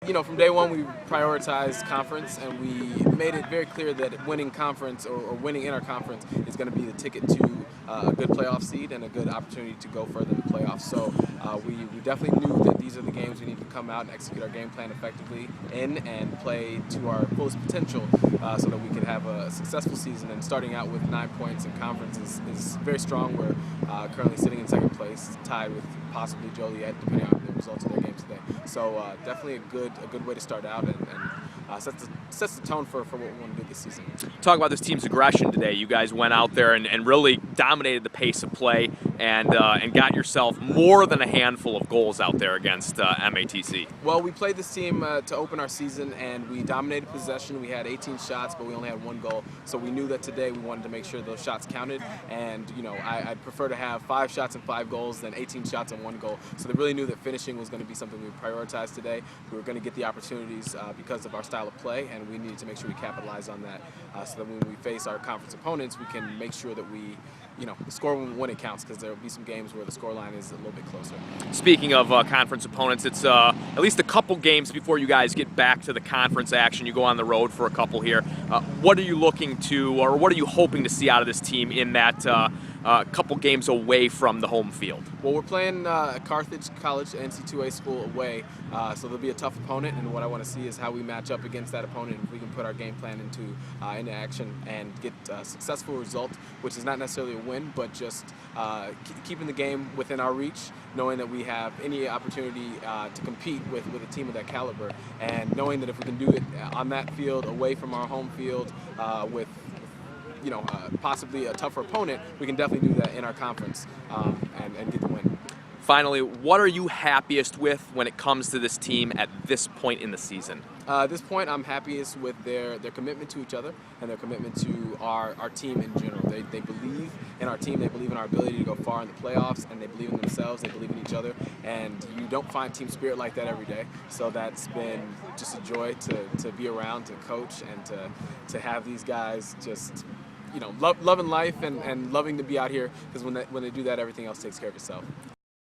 from day one we prioritized conference, and we made it very clear that winning conference or winning in our conference is going to be the ticket to a good playoff seed and a good opportunity to go further in the playoffs. So we definitely knew that these are the games we need to come out and execute our game plan effectively in and play to our fullest potential so that we could have a successful season. And starting out with 9 points in conference is very strong. We're currently sitting in second place, tied with possibly Joliet, depending on the results of their game today. So definitely a good way to start out and sets the tone for what we want to do this season. Talk about this team's aggression today. You guys went out there and really dominated the pace of play and got yourself more than a handful of goals out there against MATC. Well, we played this team to open our season, and we dominated possession. We had 18 shots, but we only had 1 goal. So we knew that today we wanted to make sure those shots counted. And I'd prefer to have 5 shots and 5 goals than 18 shots and 1 goal. So they really knew that finishing was going to be something we prioritized today. We were going to get the opportunities because of our style of play, and we needed to make sure we capitalize on that so that when we face our conference opponents, we can make sure that we score when it counts, because there will be some games where the scoreline is a little bit closer. Speaking of conference opponents, it's at least a couple games before you guys get back to the conference action. You go on the road for a couple here. What are you looking to, or what are you hoping to see out of this team in that couple games away from the home field? Well, we're playing Carthage College, NC2A school, away, so there'll be a tough opponent, and what I want to see is how we match up against that opponent. If we can put our game plan into action and get a successful result, which is not necessarily a win, but just keeping the game within our reach, knowing that we have any opportunity to compete with a team of that caliber, and knowing that if we can do it on that field, away from our home field, with possibly a tougher opponent, we can definitely do that in our conference and get the win. Finally, what are you happiest with when it comes to this team at this point in the season? At this point, I'm happiest with their commitment to each other and their commitment to our team in general. They believe in our team, they believe in our ability to go far in the playoffs, and they believe in themselves, they believe in each other, and you don't find team spirit like that every day. So that's been just a joy to be around, to coach, and to have these guys just loving life and loving to be out here, because when they do that, everything else takes care of itself.